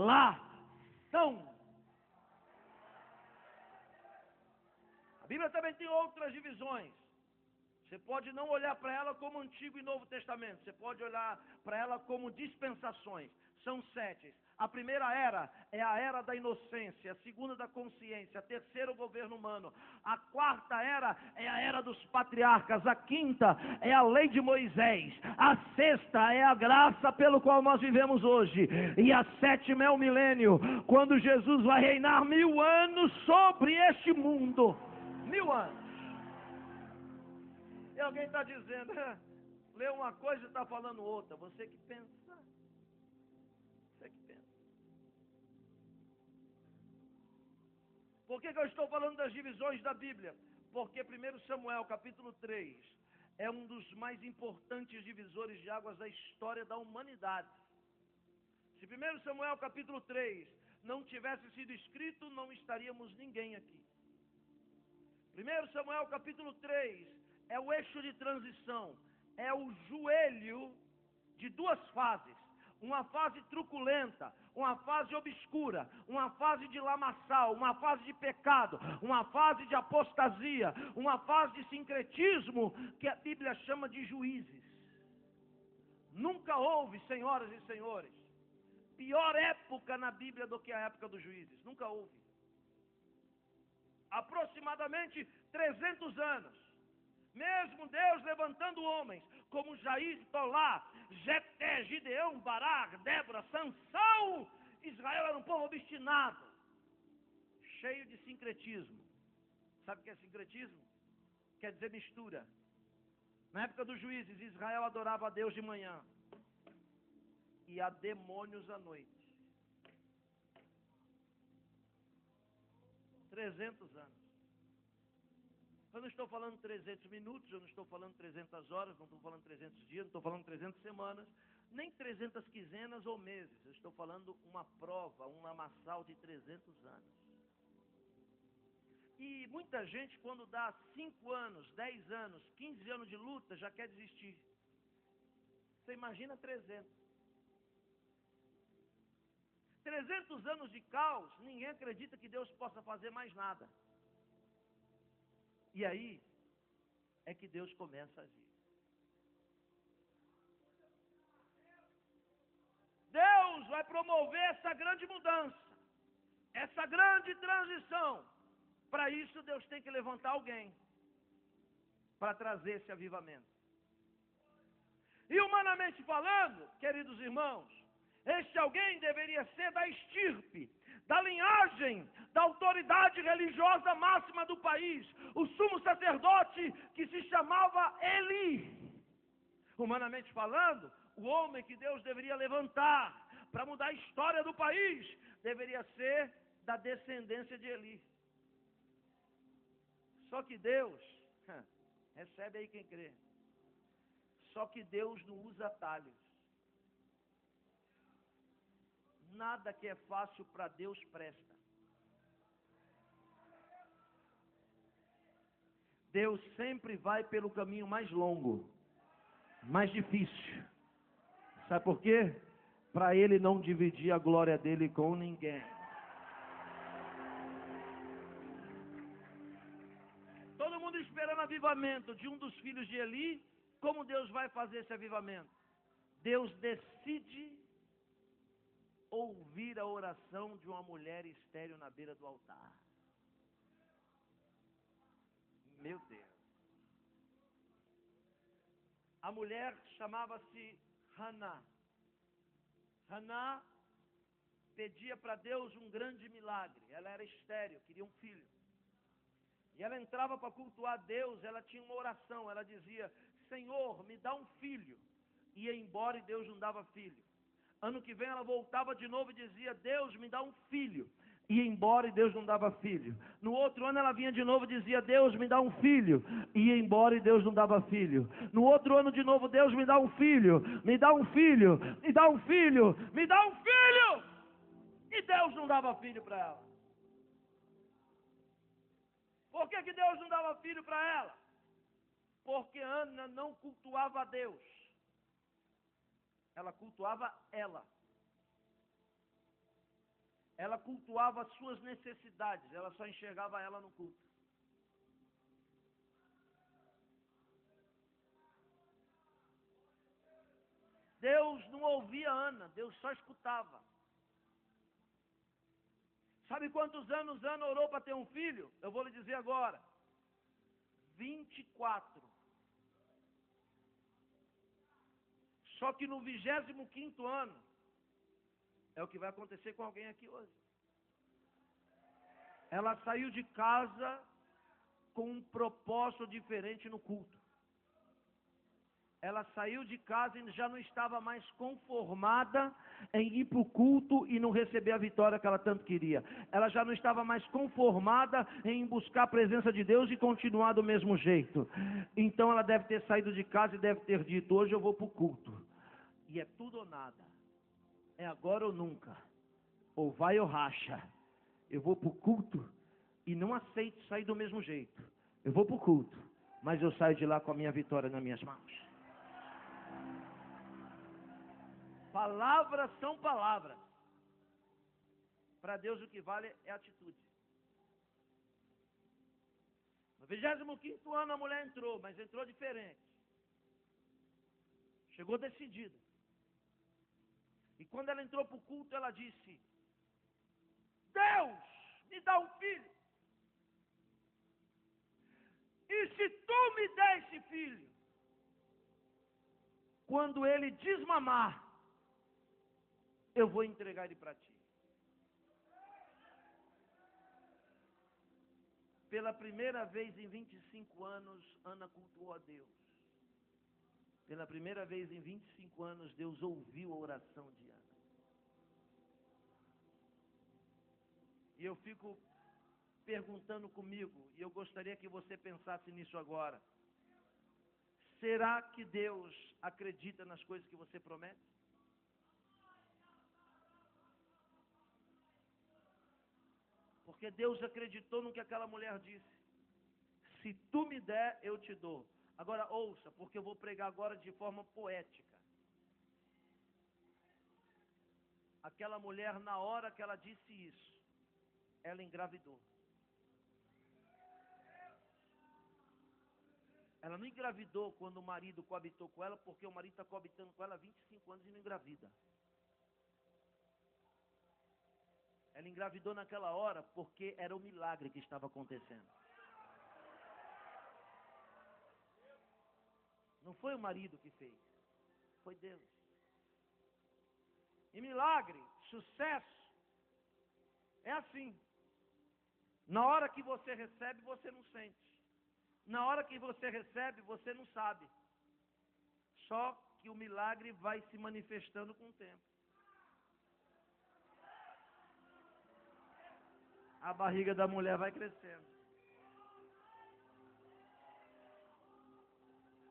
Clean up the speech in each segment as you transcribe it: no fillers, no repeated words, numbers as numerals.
revelação. A Bíblia também tem outras divisões. Você pode não olhar para ela como Antigo e Novo Testamento. Você pode olhar para ela como dispensações. São 7. A primeira era é a era da inocência. A segunda da consciência. A terceira o governo humano. A quarta era é a era dos patriarcas. A quinta é a lei de Moisés. A sexta é a graça pelo qual nós vivemos hoje. E a sétima é o milênio, quando Jesus vai reinar 1000 anos sobre este mundo. 1000 anos. E alguém está dizendo, lê uma coisa e está falando outra. Você que pensa. Você que pensa. Por que eu estou falando das divisões da Bíblia? Porque 1 Samuel capítulo 3 é um dos mais importantes divisores de águas da história da humanidade. Se 1 Samuel capítulo 3 não tivesse sido escrito, não estaríamos ninguém aqui. 1 Samuel capítulo 3 é o eixo de transição, é o joelho de duas fases. Uma fase truculenta, uma fase obscura, uma fase de lamaçal, uma fase de pecado, uma fase de apostasia, uma fase de sincretismo, que a Bíblia chama de juízes. Nunca houve, senhoras e senhores, pior época na Bíblia do que a época dos juízes. Nunca houve. Aproximadamente 300 anos. Mesmo Deus levantando homens como Jair, Tolá, Jefté, Gideão, Barak, Débora, Sansão, Israel era um povo obstinado, cheio de sincretismo. Sabe o que é sincretismo? Quer dizer mistura. Na época dos juízes, Israel adorava a Deus de manhã e a demônios à noite. 300 anos. Eu não estou falando 300 minutos, eu não estou falando 300 horas, não estou falando 300 dias, não estou falando 300 semanas, nem 300 quinzenas ou meses. Eu estou falando uma prova, um lamaçal de 300 anos. E muita gente, quando dá 5 anos, 10 anos, 15 anos de luta, já quer desistir. Você imagina 300. 300 anos de caos, ninguém acredita que Deus possa fazer mais nada. E aí é que Deus começa a agir. Deus vai promover essa grande mudança, essa grande transição. Para isso Deus tem que levantar alguém para trazer esse avivamento. E humanamente falando, queridos irmãos, este alguém deveria ser da estirpe, da linhagem, da autoridade religiosa máxima do país, o sumo sacerdote que se chamava Eli. Humanamente falando, o homem que Deus deveria levantar para mudar a história do país, deveria ser da descendência de Eli. Só que Deus, recebe aí quem crê, só que Deus não usa atalhos. Nada que é fácil para Deus presta. Deus sempre vai pelo caminho mais longo, mais difícil. Sabe por quê? Para Ele não dividir a glória dele com ninguém. Todo mundo esperando avivamento de um dos filhos de Eli. Como Deus vai fazer esse avivamento? Deus decide ouvir a oração de uma mulher estéril na beira do altar. Meu Deus. A mulher chamava-se Haná. Haná pedia para Deus um grande milagre. Ela era estéril, queria um filho. E ela entrava para cultuar Deus, ela tinha uma oração. Ela dizia, Senhor, me dá um filho. Ia embora e Deus não dava filho. Ano que vem ela voltava de novo e dizia, Deus, me dá um filho. Ia embora e Deus não dava filho. No outro ano ela vinha de novo e dizia, Deus, me dá um filho. Ia embora e Deus não dava filho. No outro ano de novo, Deus, me dá um filho. Me dá um filho. Me dá um filho. Me dá um filho. E Deus não dava filho para ela. Por que Deus não dava filho para ela? Porque Ana não cultuava a Deus. Ela cultuava ela. ela cultuava as suas necessidades, ela só enxergava ela no culto. Deus não ouvia Ana, Deus só escutava. Sabe quantos anos Ana orou para ter um filho? Eu vou lhe dizer agora. 24. Só que no 25º ano, é o que vai acontecer com alguém aqui hoje. Ela saiu de casa com um propósito diferente no culto. Ela saiu de casa e já não estava mais conformada em ir para o culto e não receber a vitória que ela tanto queria. Ela já não estava mais conformada em buscar a presença de Deus e continuar do mesmo jeito. Então ela deve ter saído de casa e deve ter dito, hoje eu vou para o culto. E é tudo ou nada. É agora ou nunca. Ou vai ou racha. Eu vou para o culto e não aceito sair do mesmo jeito. Eu vou para o culto, mas eu saio de lá com a minha vitória nas minhas mãos. Palavras são palavras. Para Deus o que vale é atitude. No 25º ano a mulher entrou, mas entrou diferente. Chegou decidida. E quando ela entrou para o culto, ela disse, Deus, me dá um filho. E se tu me der esse filho, quando ele desmamar, eu vou entregar ele para ti. Pela primeira vez em 25 anos, Ana cultuou a Deus. Pela primeira vez em 25 anos, Deus ouviu a oração de Ana. E eu fico perguntando comigo, e eu gostaria que você pensasse nisso agora. Será que Deus acredita nas coisas que você promete? Porque Deus acreditou no que aquela mulher disse. Se tu me der, eu te dou. Agora ouça, porque eu vou pregar agora de forma poética. Aquela mulher, na hora que ela disse isso, ela engravidou. Ela não engravidou quando o marido coabitou com ela, porque o marido está coabitando com ela há 25 anos e não engravida. Ela engravidou naquela hora porque era o milagre que estava acontecendo. Não foi o marido que fez, foi Deus. E milagre, sucesso, é assim. Na hora que você recebe, você não sente. Na hora que você recebe, você não sabe. Só que o milagre vai se manifestando com o tempo. A barriga da mulher vai crescendo.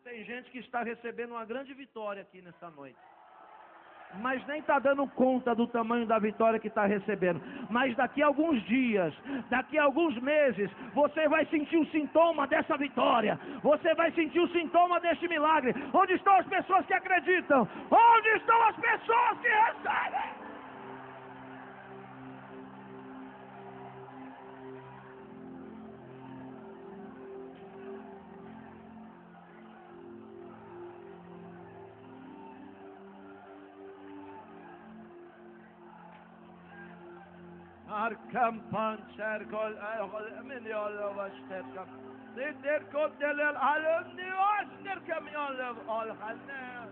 Tem gente que está recebendo uma grande vitória aqui nessa noite, mas nem está dando conta do tamanho da vitória que está recebendo. Mas daqui a alguns dias, daqui a alguns meses, você vai sentir o sintoma dessa vitória. Você vai sentir o sintoma deste milagre. Onde estão as pessoas que acreditam? Onde estão as pessoas que recebem? Arkam pançer kol milyon başterkam. Sitter koddelel alın nivaşterkam yollev al halne.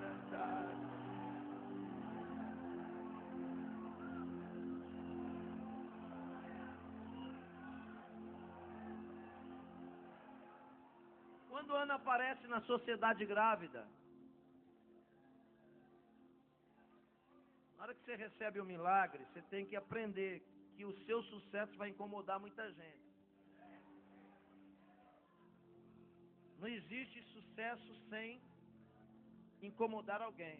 Quando Ana aparece na sociedade grávida, na hora que você recebe o milagre, você tem que aprender que o seu sucesso vai incomodar muita gente. Não existe sucesso sem incomodar alguém.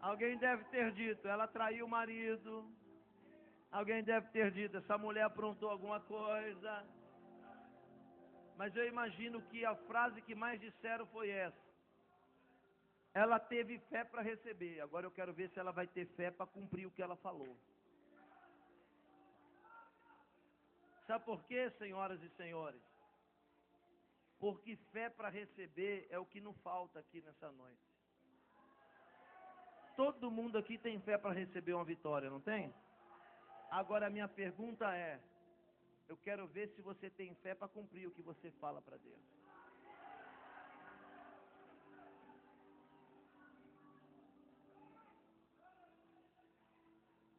Alguém deve ter dito, ela traiu o marido. Alguém deve ter dito, essa mulher aprontou alguma coisa. Mas eu imagino que a frase que mais disseram foi essa: Ela teve fé para receber. Agora eu quero ver se ela vai ter fé para cumprir o que ela falou. Sabe por quê, senhoras e senhores? Porque fé para receber é o que não falta aqui nessa noite. Todo mundo aqui tem fé para receber uma vitória, não tem? Agora a minha pergunta é, eu quero ver se você tem fé para cumprir o que você fala para Deus.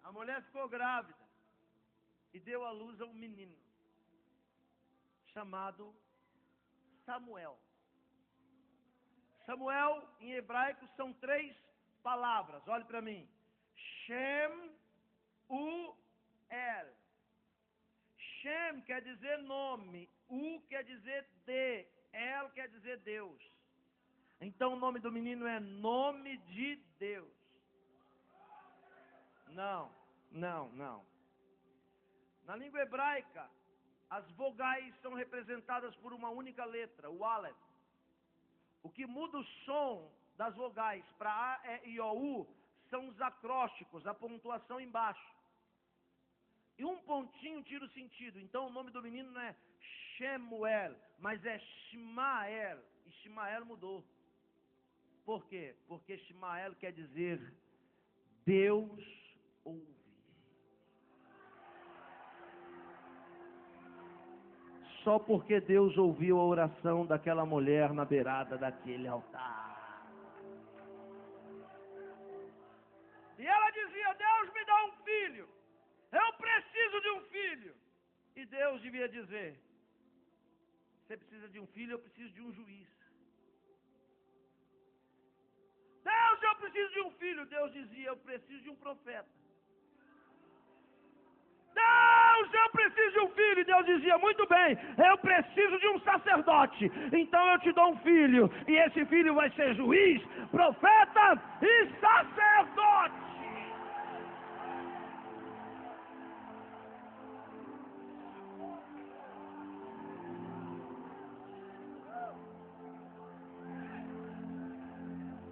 A mulher ficou grávida e deu à luz a um menino chamado Samuel. Samuel, em hebraico, são 3 palavras. Olhe para mim. Shem, El. Shem quer dizer nome. Quer dizer de. El quer dizer Deus. Então o nome do menino é nome de Deus. Não. Na língua hebraica, as vogais são representadas por uma única letra, o Aleph. O que muda o som das vogais para A, E, I, O, U são os acrósticos, a pontuação embaixo. E um pontinho tira o sentido. Então o nome do menino não é Shemuel, mas é Shmael. E Shmael mudou. Por quê? Porque Shmael quer dizer Deus ouve. Só porque Deus ouviu a oração daquela mulher na beirada daquele altar. E ela dizia, Deus me dá um filho. Eu preciso de um filho. E Deus devia dizer, você precisa de um filho, eu preciso de um juiz. Deus, eu preciso de um filho. Deus dizia, eu preciso de um profeta. Deus, eu preciso de um filho. E Deus dizia, muito bem, eu preciso de um sacerdote. Então eu te dou um filho. E esse filho vai ser juiz, profeta e sacerdote.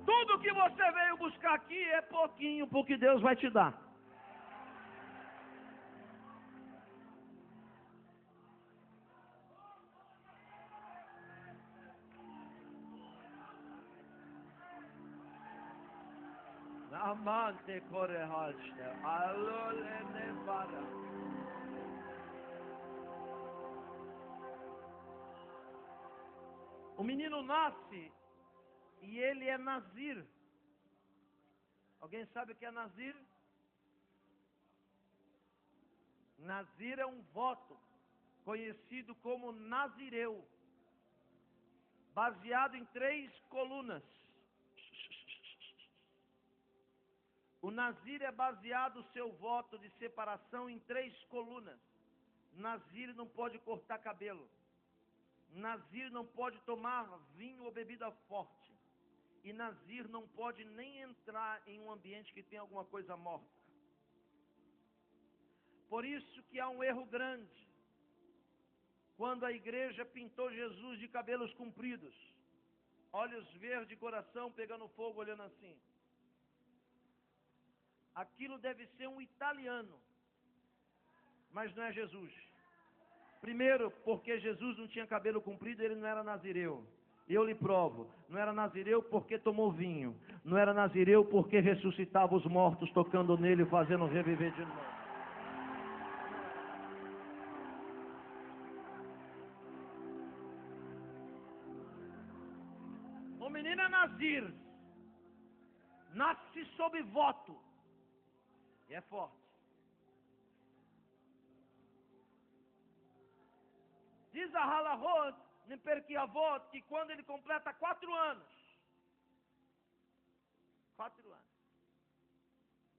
Tudo que você veio buscar aqui é pouquinho, porque Deus vai te dar. Amante correhaste, alole nevara. O menino nasce e ele é Nazir. Alguém sabe o que é Nazir? Nazir é um voto, conhecido como Nazireu, baseado em 3 colunas. O Nazir é baseado seu voto de separação em 3 colunas. Nazir não pode cortar cabelo. Nazir não pode tomar vinho ou bebida forte. E Nazir não pode nem entrar em um ambiente que tem alguma coisa morta. Por isso que há um erro grande quando a igreja pintou Jesus de cabelos compridos, olhos verdes, coração pegando fogo, olhando assim. Aquilo deve ser um italiano, mas não é Jesus. Primeiro, porque Jesus não tinha cabelo comprido, ele não era nazireu. Eu lhe provo, não era nazireu porque tomou vinho, não era nazireu porque ressuscitava os mortos, tocando nele e fazendo reviver de novo. O menino é Nazir, nasce sob voto, e é forte. Diz a Halahot, Perquiavot, que quando ele completa 4 anos, 4 anos,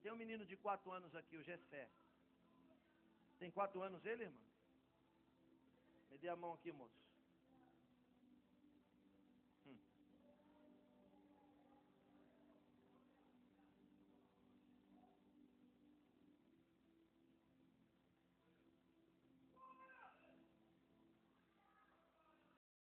tem um menino de 4 anos aqui, o Gessé. Tem 4 anos ele, irmão? Me dê a mão aqui, moço.